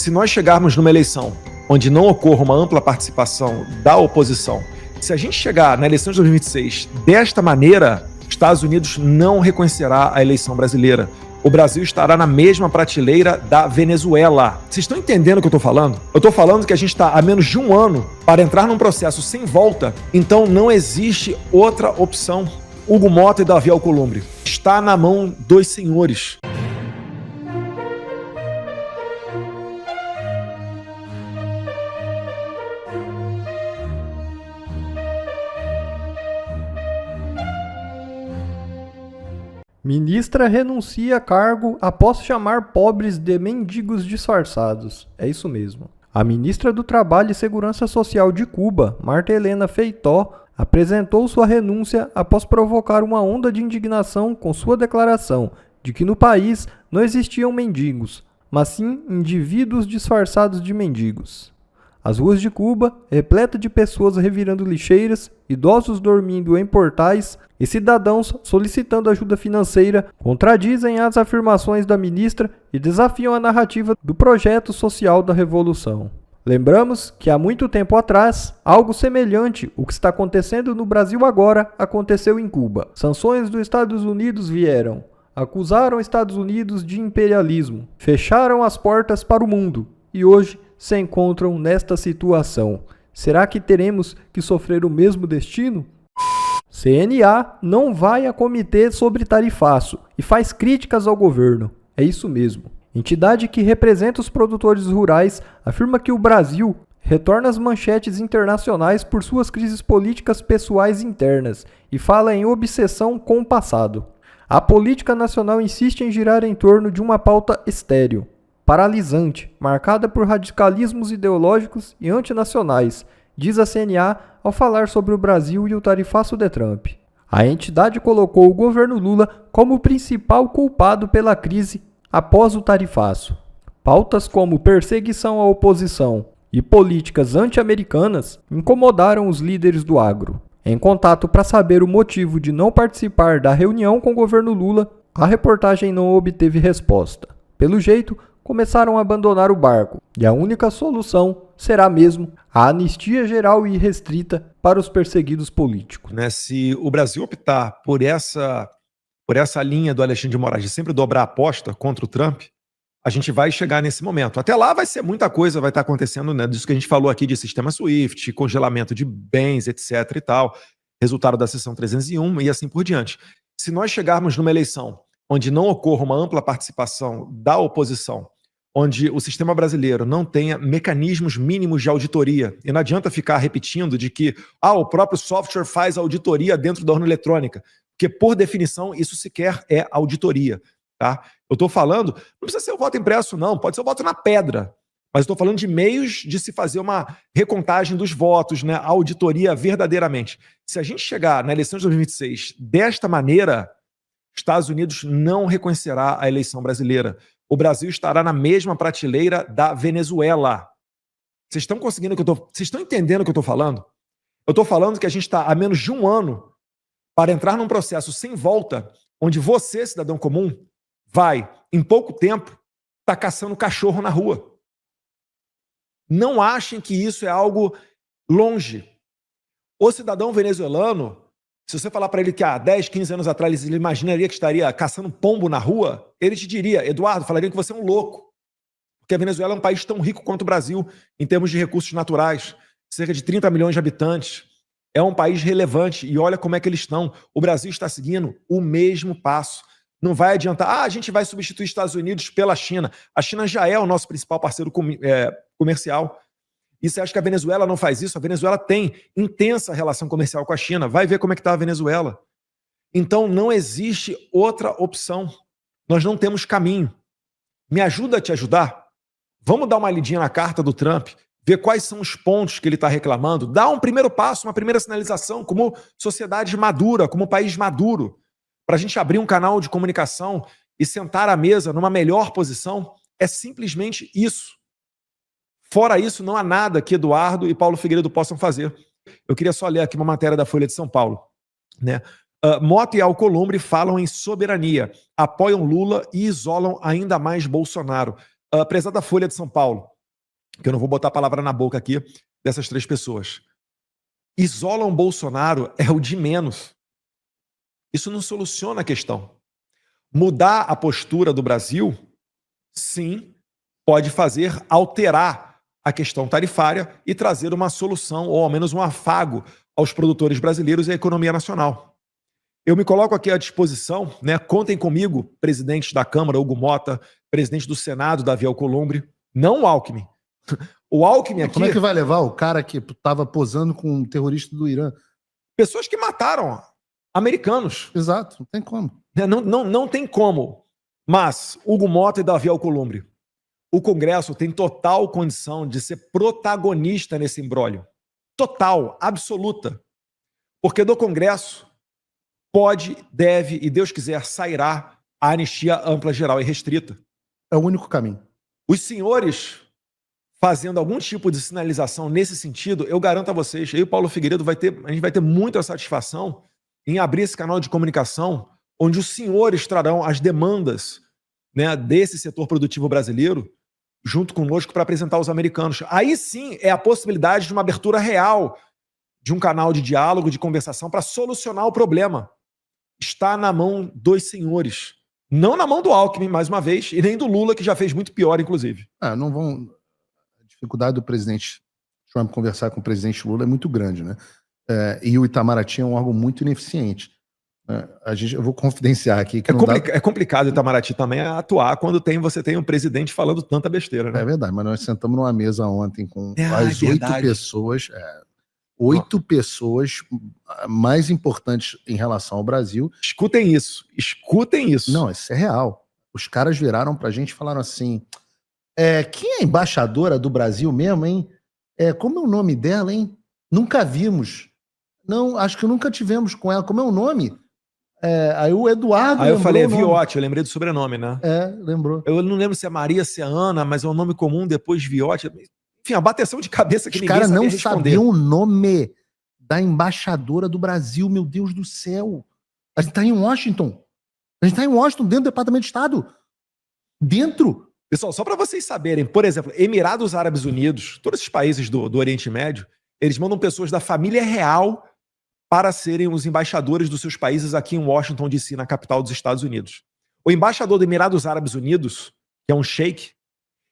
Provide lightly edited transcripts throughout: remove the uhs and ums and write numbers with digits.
Se nós chegarmos numa eleição onde não ocorra uma ampla participação da oposição, se a gente chegar na eleição de 2026 desta maneira, Estados Unidos não reconhecerá a eleição brasileira. O Brasil estará na mesma prateleira da Venezuela. Vocês estão entendendo o que eu estou falando? Eu estou falando que a gente está a menos de um ano para entrar num processo sem volta, então não existe outra opção. Hugo Mota e Davi Alcolumbre. Está na mão dos senhores. Ministra renuncia a cargo após chamar pobres de mendigos disfarçados. É isso mesmo. A ministra do Trabalho e Segurança Social de Cuba, Marta Helena Feitó, apresentou sua renúncia após provocar uma onda de indignação com sua declaração de que no país não existiam mendigos, mas sim indivíduos disfarçados de mendigos. As ruas de Cuba, repletas de pessoas revirando lixeiras, idosos dormindo em portais e cidadãos solicitando ajuda financeira, contradizem as afirmações da ministra e desafiam a narrativa do projeto social da revolução. Lembramos que há muito tempo atrás, algo semelhante ao que está acontecendo no Brasil agora aconteceu em Cuba. Sanções dos Estados Unidos vieram, acusaram Estados Unidos de imperialismo, fecharam as portas para o mundo e hoje se encontram nesta situação. Será que teremos que sofrer o mesmo destino? CNA não vai a comitê sobre tarifaço e faz críticas ao governo. É isso mesmo. Entidade que representa os produtores rurais afirma que o Brasil retorna às manchetes internacionais por suas crises políticas pessoais internas e fala em obsessão com o passado. A política nacional insiste em girar em torno de uma pauta estéril, paralisante, marcada por radicalismos ideológicos e antinacionais, diz a CNA ao falar sobre o Brasil e o tarifaço de Trump. A entidade colocou o governo Lula como o principal culpado pela crise após o tarifaço. Pautas como perseguição à oposição e políticas anti-americanas incomodaram os líderes do agro. Em contato para saber o motivo de não participar da reunião com o governo Lula, a reportagem não obteve resposta. Pelo jeito, começaram a abandonar o barco, e a única solução será mesmo a anistia geral e restrita para os perseguidos políticos. Se o Brasil optar por essa linha do Alexandre de Moraes de sempre dobrar a aposta contra o Trump, a gente vai chegar nesse momento. Até lá vai ser muita coisa, vai estar acontecendo, né, disso que a gente falou aqui de sistema SWIFT, congelamento de bens, etc. e tal, resultado da seção 301 e assim por diante. Se nós chegarmos numa eleição onde não ocorra uma ampla participação da oposição, onde o sistema brasileiro não tenha mecanismos mínimos de auditoria, e não adianta ficar repetindo de que o próprio software faz auditoria dentro da urna eletrônica, porque por definição isso sequer é auditoria. Tá? Eu estou falando, não precisa ser o voto impresso não, pode ser o voto na pedra, mas estou falando de meios de se fazer uma recontagem dos votos, né, auditoria verdadeiramente. Se a gente chegar na eleição de 2026 desta maneira, Estados Unidos não reconhecerá a eleição brasileira. O Brasil estará na mesma prateleira da Venezuela. Vocês estão conseguindo vocês estão entendendo o que eu estou falando? Eu estou falando que a gente está a menos de um ano para entrar num processo sem volta, onde você, cidadão comum, vai, em pouco tempo, estar caçando cachorro na rua. Não achem que isso é algo longe. O cidadão venezuelano, se você falar para ele que há 10, 15 anos atrás ele imaginaria que estaria caçando pombo na rua, ele te diria, Eduardo, falaria que você é um louco. Porque a Venezuela é um país tão rico quanto o Brasil em termos de recursos naturais, cerca de 30 milhões de habitantes. É um país relevante e olha como é que eles estão. O Brasil está seguindo o mesmo passo. Não vai adiantar, a gente vai substituir os Estados Unidos pela China. A China já é o nosso principal parceiro comercial. E você acha que a Venezuela não faz isso? A Venezuela tem intensa relação comercial com a China. Vai ver como é que está a Venezuela. Então não existe outra opção. Nós não temos caminho. Me ajuda a te ajudar? Vamos dar uma lidinha na carta do Trump, ver quais são os pontos que ele está reclamando, dar um primeiro passo, uma primeira sinalização como sociedade madura, como país maduro, para a gente abrir um canal de comunicação e sentar à mesa numa melhor posição. É simplesmente isso. Fora isso, não há nada que Eduardo e Paulo Figueiredo possam fazer. Eu queria só ler aqui uma matéria da Folha de São Paulo, né? Mota e Alcolumbre falam em soberania, apoiam Lula e isolam ainda mais Bolsonaro. Prezada Folha de São Paulo, que eu não vou botar a palavra na boca aqui dessas 3 pessoas, isolam Bolsonaro é o de menos. Isso não soluciona a questão. Mudar a postura do Brasil, sim, pode fazer alterar a questão tarifária e trazer uma solução, ou ao menos um afago, aos produtores brasileiros e à economia nacional. Eu me coloco aqui à disposição, né? Contem comigo, presidente da Câmara, Hugo Mota, presidente do Senado, Davi Alcolumbre, não o Alckmin. O Alckmin aqui... Como é que vai levar o cara que estava posando com um terrorista do Irã? Pessoas que mataram americanos. Exato, não tem como. Não tem como. Mas Hugo Mota e Davi Alcolumbre, o Congresso tem total condição de ser protagonista nesse imbróglio. Total, absoluta. Porque do Congresso pode, deve e, Deus quiser, sairá a anistia ampla, geral e restrita. É o único caminho. Os senhores fazendo algum tipo de sinalização nesse sentido, eu garanto a vocês, eu e o Paulo Figueiredo a gente vai ter muita satisfação em abrir esse canal de comunicação onde os senhores trarão as demandas, né, desse setor produtivo brasileiro junto conosco para apresentar aos americanos. Aí sim é a possibilidade de uma abertura real de um canal de diálogo, de conversação para solucionar o problema. Está na mão dos senhores. Não na mão do Alckmin, mais uma vez, e nem do Lula, que já fez muito pior, inclusive. Não vão... A dificuldade do presidente Trump conversar com o presidente Lula é muito grande, né? E o Itamaraty é um órgão muito ineficiente. Eu vou confidenciar aqui que é complicado o Itamaraty também atuar quando você tem um presidente falando tanta besteira, né? É verdade, mas nós sentamos numa mesa ontem com as 8 pessoas... 8 pessoas mais importantes em relação ao Brasil. Escutem isso, escutem isso. Não, isso é real. Os caras viraram pra gente e falaram assim, quem é a embaixadora do Brasil mesmo, hein? Como é o nome dela, hein? Nunca vimos. Não, acho que nunca tivemos com ela. Como é o nome? Aí o Eduardo Aí eu falei, Viotti, eu lembrei do sobrenome, né? Lembrou. Eu não lembro se é Maria, se é Ana, mas é um nome comum, depois Viotti. Enfim, a bateção de cabeça que os ninguém sabia responder. Os caras não sabiam o nome da embaixadora do Brasil, meu Deus do céu. A gente tá em Washington. Dentro do Departamento de Estado. Dentro. Pessoal, só para vocês saberem, por exemplo, Emirados Árabes Unidos, todos esses países do Oriente Médio, eles mandam pessoas da família real para serem os embaixadores dos seus países aqui em Washington, D.C., na capital dos Estados Unidos. O embaixador do Emirados Árabes Unidos, que é um sheik,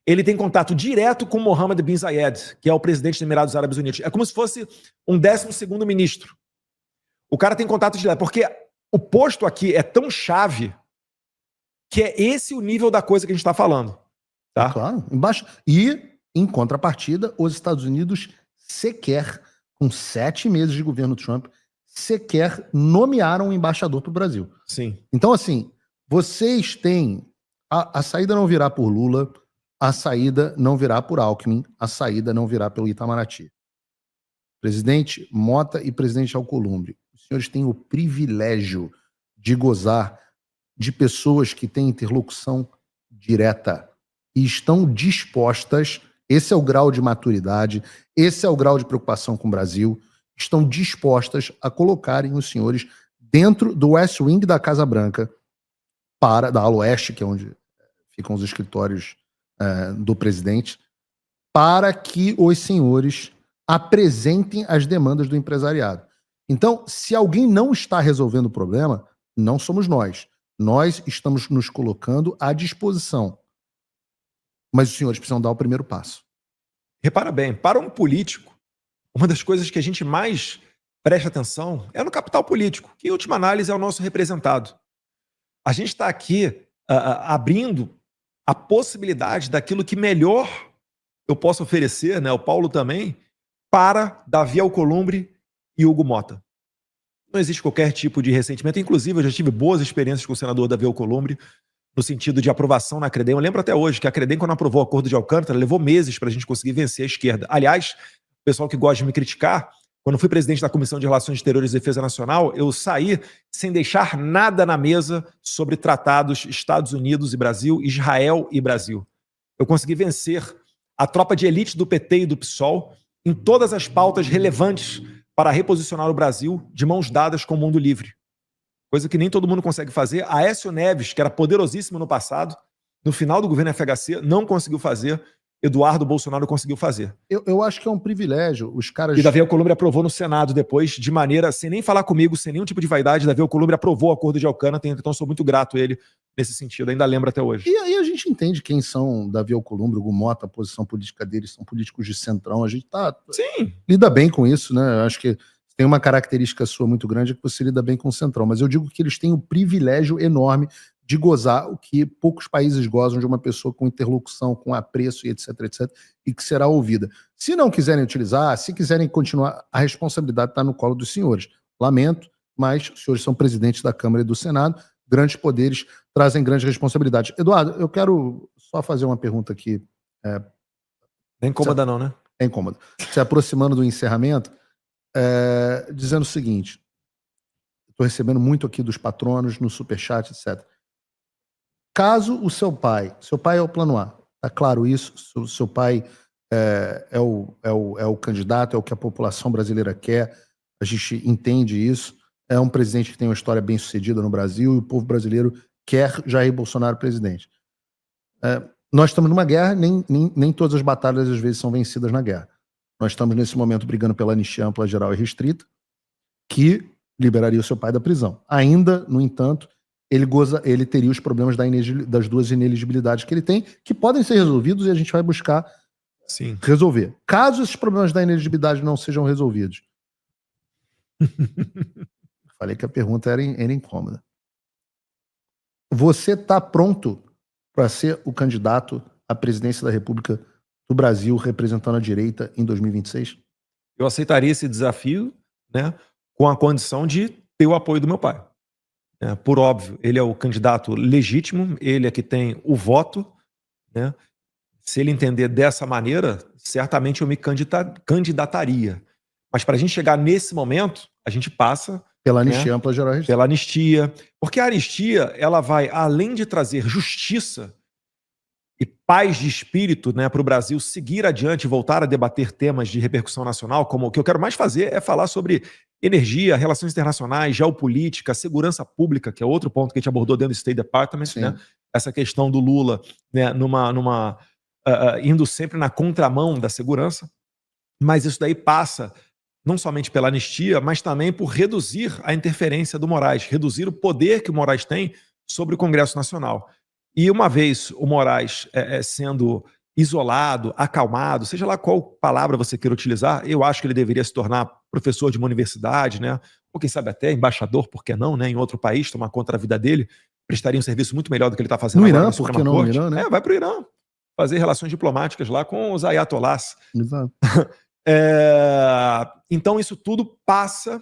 ele tem contato direto com Mohammed bin Zayed, que é o presidente dos Emirados Árabes Unidos. É como se fosse um 12º ministro. O cara tem contato direto, porque o posto aqui é tão chave que é esse o nível da coisa que a gente está falando. Tá? Claro. E, em contrapartida, os Estados Unidos sequer, com 7 meses de governo Trump, sequer nomearam um embaixador para o Brasil. Sim. Então, assim, vocês têm... A saída não virá por Lula... A saída não virá por Alckmin, a saída não virá pelo Itamaraty. Presidente Mota e presidente Alcolumbre, os senhores têm o privilégio de gozar de pessoas que têm interlocução direta e estão dispostas, esse é o grau de maturidade, esse é o grau de preocupação com o Brasil, estão dispostas a colocarem os senhores dentro do West Wing da Casa Branca, da ala oeste, que é onde ficam os escritórios do presidente, para que os senhores apresentem as demandas do empresariado. Então, se alguém não está resolvendo o problema, não somos nós. Nós estamos nos colocando à disposição. Mas os senhores precisam dar o primeiro passo. Repara bem, para um político, uma das coisas que a gente mais presta atenção é no capital político, que em última análise é o nosso representado. A gente está aqui abrindo a possibilidade daquilo que melhor eu posso oferecer, né, o Paulo também, para Davi Alcolumbre e Hugo Mota. Não existe qualquer tipo de ressentimento. Inclusive, eu já tive boas experiências com o senador Davi Alcolumbre, no sentido de aprovação na Credem. Eu lembro até hoje que a Credem, quando aprovou o Acordo de Alcântara, levou meses para a gente conseguir vencer a esquerda. Aliás, o pessoal que gosta de me criticar, quando fui presidente da Comissão de Relações Exteriores e Defesa Nacional, eu saí sem deixar nada na mesa sobre tratados Estados Unidos e Brasil, Israel e Brasil. Eu consegui vencer a tropa de elite do PT e do PSOL em todas as pautas relevantes para reposicionar o Brasil de mãos dadas com o mundo livre. Coisa que nem todo mundo consegue fazer. Aécio Neves, que era poderosíssimo no passado, no final do governo FHC, não conseguiu fazer. Eduardo Bolsonaro conseguiu fazer. Eu acho que é um privilégio. Os caras. E Davi Alcolumbre aprovou no Senado depois, de maneira, sem nem falar comigo, sem nenhum tipo de vaidade, Davi Alcolumbre aprovou o acordo de Alcântara, então sou muito grato a ele nesse sentido, ainda lembro até hoje. E aí a gente entende quem são Davi Alcolumbre, Hugo Mota, a posição política deles, são políticos de centrão, a gente Sim. lida bem com isso, né? Eu acho que tem uma característica sua muito grande, que você lida bem com o centrão, mas eu digo que eles têm o privilégio enorme de gozar o que poucos países gozam de uma pessoa com interlocução, com apreço e etc, etc, e que será ouvida. Se não quiserem utilizar, se quiserem continuar, a responsabilidade está no colo dos senhores. Lamento, mas os senhores são presidentes da Câmara e do Senado, grandes poderes trazem grandes responsabilidades. Eduardo, eu quero só fazer uma pergunta aqui. Não é incômoda não, né? É incômoda. Se aproximando do encerramento, dizendo o seguinte, estou recebendo muito aqui dos patronos, no superchat, etc. Caso o seu pai é o plano A, tá claro isso, seu pai é o candidato, é o que a população brasileira quer, a gente entende isso, é um presidente que tem uma história bem sucedida no Brasil e o povo brasileiro quer Jair Bolsonaro presidente. Nós estamos numa guerra, nem todas as batalhas às vezes são vencidas na guerra. Nós estamos nesse momento brigando pela anistia ampla, geral e restrita, que liberaria o seu pai da prisão. Ainda, no entanto, ele teria os problemas das duas ineligibilidades que ele tem, que podem ser resolvidos e a gente vai buscar resolver. Caso esses problemas da ineligibilidade não sejam resolvidos, falei que a pergunta era incômoda. Você está pronto para ser o candidato à presidência da República do Brasil representando a direita em 2026? Eu aceitaria esse desafio, né, com a condição de ter o apoio do meu pai. Por óbvio, ele é o candidato legítimo, ele é que tem o voto, né? Se ele entender dessa maneira, certamente eu me candidataria. Mas para a gente chegar nesse momento, a gente passa pela anistia ampla, geral e restrita. Pela anistia, porque a anistia ela vai, além de trazer justiça e paz de espírito, né, para o Brasil seguir adiante e voltar a debater temas de repercussão nacional, como o que eu quero mais fazer é falar sobre energia, relações internacionais, geopolítica, segurança pública, que é outro ponto que a gente abordou dentro do State Department, né? Essa questão do Lula, né, indo sempre na contramão da segurança, mas isso daí passa não somente pela anistia, mas também por reduzir a interferência do Moraes, reduzir o poder que o Moraes tem sobre o Congresso Nacional. E uma vez o Moraes sendo isolado, acalmado, seja lá qual palavra você queira utilizar, eu acho que ele deveria se tornar professor de uma universidade, né? Ou quem sabe até embaixador, por que não, né? Em outro país, tomar conta da vida dele, prestaria um serviço muito melhor do que ele está fazendo no agora Irã, por que não no Irã, né? Vai para o Irã, fazer relações diplomáticas lá com os ayatolás. Exato. Então isso tudo passa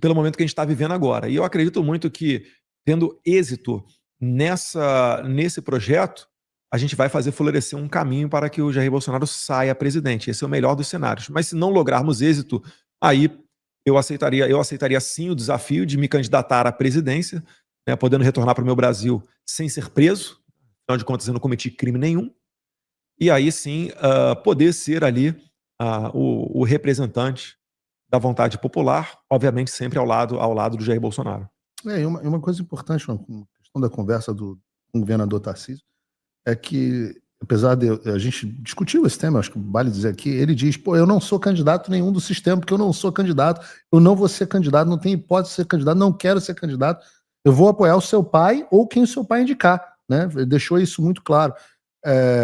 pelo momento que a gente está vivendo agora. E eu acredito muito que, tendo êxito nesse projeto, a gente vai fazer florescer um caminho para que o Jair Bolsonaro saia presidente. Esse é o melhor dos cenários. Mas se não lograrmos êxito, aí eu aceitaria sim o desafio de me candidatar à presidência, né, podendo retornar para o meu Brasil sem ser preso, afinal de contas eu não cometi crime nenhum, e aí sim poder ser ali o representante da vontade popular, obviamente sempre ao lado do Jair Bolsonaro. E uma coisa importante na questão da conversa com o governador Tarcísio é que, apesar de a gente discutiu esse tema, acho que vale dizer aqui, ele diz, eu não sou candidato nenhum do sistema, porque eu não sou candidato, eu não vou ser candidato, não tenho hipótese de ser candidato, não quero ser candidato, eu vou apoiar o seu pai ou quem o seu pai indicar, né? Ele deixou isso muito claro.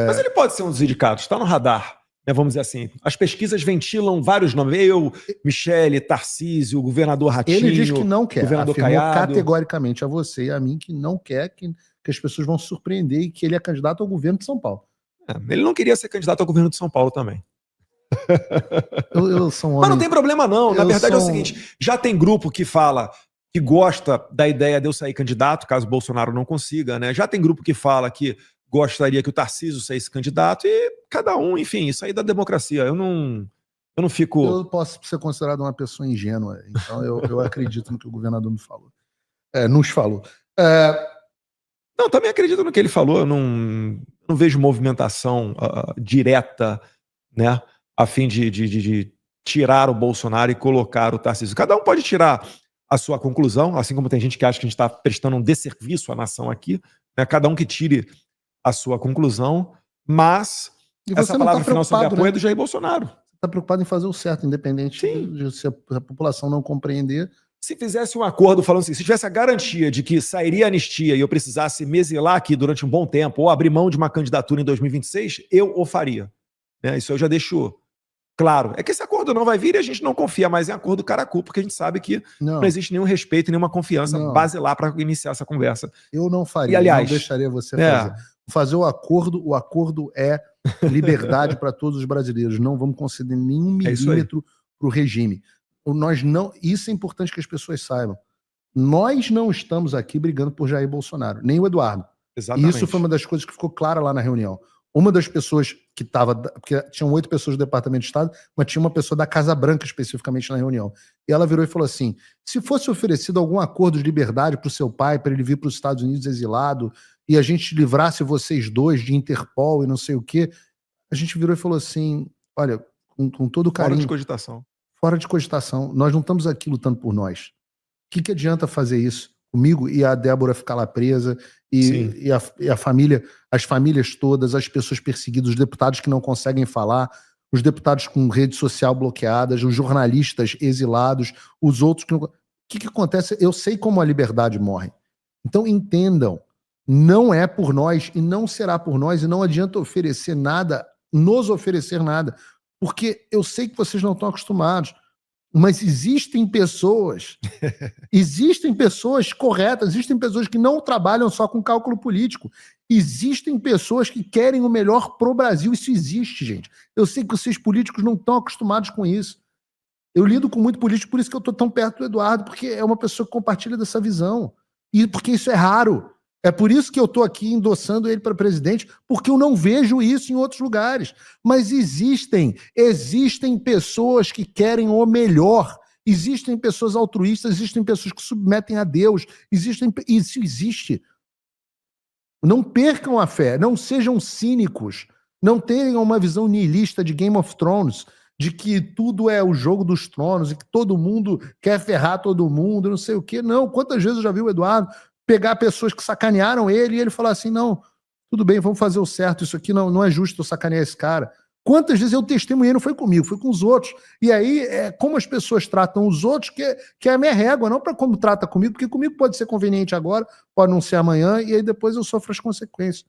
Mas ele pode ser um dos indicados, está no radar, né, vamos dizer assim. As pesquisas ventilam vários nomes, eu, Michele, Tarcísio, o governador Ratinho, ele diz que não quer, governador afirmou Caiado categoricamente a você e a mim que não quer, que as pessoas vão se surpreender e que ele é candidato ao governo de São Paulo. Ele não queria ser candidato ao governo de São Paulo também. Eu sou um homem... Mas não tem problema não, na verdade é o seguinte, já tem grupo que fala que gosta da ideia de eu sair candidato, caso o Bolsonaro não consiga, né? Já tem grupo que fala que gostaria que o Tarcísio saísse candidato e cada um, enfim, isso aí da democracia. Eu não fico... Eu posso ser considerado uma pessoa ingênua, então eu acredito no que o governador me falou. Nos falou. Não, também acredito no que ele falou, eu não vejo movimentação direta, né, a fim de tirar o Bolsonaro e colocar o Tarcísio. Cada um pode tirar a sua conclusão, assim como tem gente que acha que a gente está prestando um desserviço à nação aqui, né, cada um que tire a sua conclusão, mas E Essa você não palavra está final sobre preocupado, apoio né? é do Jair Bolsonaro. Você está preocupado em fazer o certo, independente Sim. de se a população não compreender. Se fizesse um acordo falando assim, se tivesse a garantia de que sairia a anistia e eu precisasse me exilar aqui durante um bom tempo ou abrir mão de uma candidatura em 2026, eu o faria. Né? Isso eu já deixo claro. É que esse acordo não vai vir e a gente não confia mais em acordo caracu, porque a gente sabe que não existe nenhum respeito, nenhuma confiança basilar para iniciar essa conversa. Eu não faria, E, aliás, não deixaria você fazer. Fazer o acordo é liberdade para todos os brasileiros. Não vamos conceder nenhum milímetro para o regime. Nós não, isso é importante que as pessoas saibam. Nós não estamos aqui brigando por Jair Bolsonaro, nem o Eduardo. Exatamente. Isso foi uma das coisas que ficou clara lá na reunião. Uma das pessoas que estava, porque tinham 8 pessoas do Departamento de Estado, mas tinha uma pessoa da Casa Branca especificamente na reunião. E ela virou e falou assim: se fosse oferecido algum acordo de liberdade para o seu pai, para ele vir para os Estados Unidos exilado, e a gente livrasse vocês dois de Interpol e não sei o quê, a gente virou e falou assim: olha, com todo carinho. Fora de cogitação. Fora de cogitação. Nós não estamos aqui lutando por nós. O que adianta fazer isso comigo e a Débora ficar lá presa e a família, as famílias todas, as pessoas perseguidas, os deputados que não conseguem falar, os deputados com rede social bloqueadas, os jornalistas exilados, os outros que não... O que acontece? Eu sei como a liberdade morre. Então entendam, não é por nós e não será por nós e não adianta oferecer nada, nos oferecer nada, porque eu sei que vocês não estão acostumados. Mas existem pessoas corretas, existem pessoas que não trabalham só com cálculo político, existem pessoas que querem o melhor pro Brasil, isso existe, gente. Eu sei que vocês políticos não estão acostumados com isso. Eu lido com muito político, por isso que eu estou tão perto do Eduardo, porque é uma pessoa que compartilha dessa visão, e porque isso é raro. É por isso que eu estou aqui endossando ele para presidente, porque eu não vejo isso em outros lugares. Mas existem pessoas que querem o melhor. Existem pessoas altruístas, existem pessoas que submetem a Deus. Isso existe. Não percam a fé, não sejam cínicos, não tenham uma visão nihilista de Game of Thrones, de que tudo é o jogo dos tronos e que todo mundo quer ferrar todo mundo, não sei o quê. Não, quantas vezes eu já vi o Eduardo pegar pessoas que sacanearam ele e ele falar assim, não, tudo bem, vamos fazer o certo, isso aqui não é justo eu sacanear esse cara. Quantas vezes eu testemunhei, não foi comigo, foi com os outros. E aí, como as pessoas tratam os outros, que é a minha régua, não para como trata comigo, porque comigo pode ser conveniente agora, pode não ser amanhã, e aí depois eu sofro as consequências.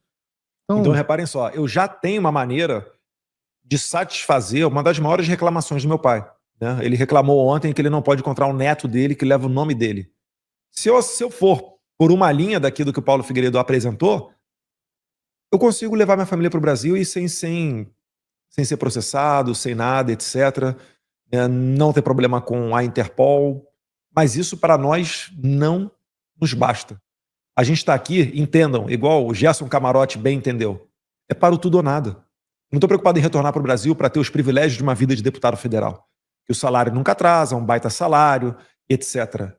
Então reparem só, eu já tenho uma maneira de satisfazer uma das maiores reclamações do meu pai. Né? Ele reclamou ontem que ele não pode encontrar um neto dele que leva o nome dele. Se eu for por uma linha daquilo que o Paulo Figueiredo apresentou, eu consigo levar minha família para o Brasil e sem ser processado, sem nada, etc. Não ter problema com a Interpol. Mas isso para nós não nos basta. A gente está aqui, entendam, igual o Gerson Camarote bem entendeu, é para o tudo ou nada. Não estou preocupado em retornar para o Brasil para ter os privilégios de uma vida de deputado federal. Que o salário nunca atrasa, um baita salário, etc.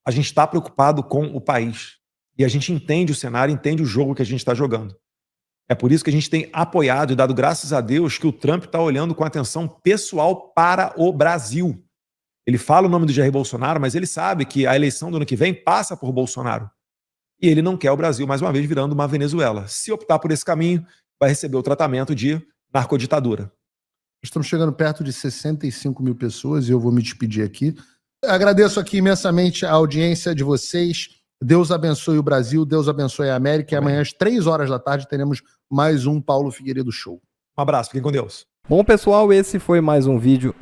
A gente está preocupado com o país. E a gente entende o cenário, entende o jogo que a gente está jogando. É por isso que a gente tem apoiado e dado graças a Deus que o Trump está olhando com atenção pessoal para o Brasil. Ele fala o nome do Jair Bolsonaro, mas ele sabe que a eleição do ano que vem passa por Bolsonaro. E ele não quer o Brasil, mais uma vez, virando uma Venezuela. Se optar por esse caminho, vai receber o tratamento de narcoditadura. Estamos chegando perto de 65 mil pessoas e eu vou me despedir aqui. Agradeço aqui imensamente a audiência de vocês. Deus abençoe o Brasil, Deus abençoe a América. E amanhã às 3 horas da tarde teremos mais um Paulo Figueiredo Show. Um abraço, fiquem com Deus. Bom, pessoal, esse foi mais um vídeo.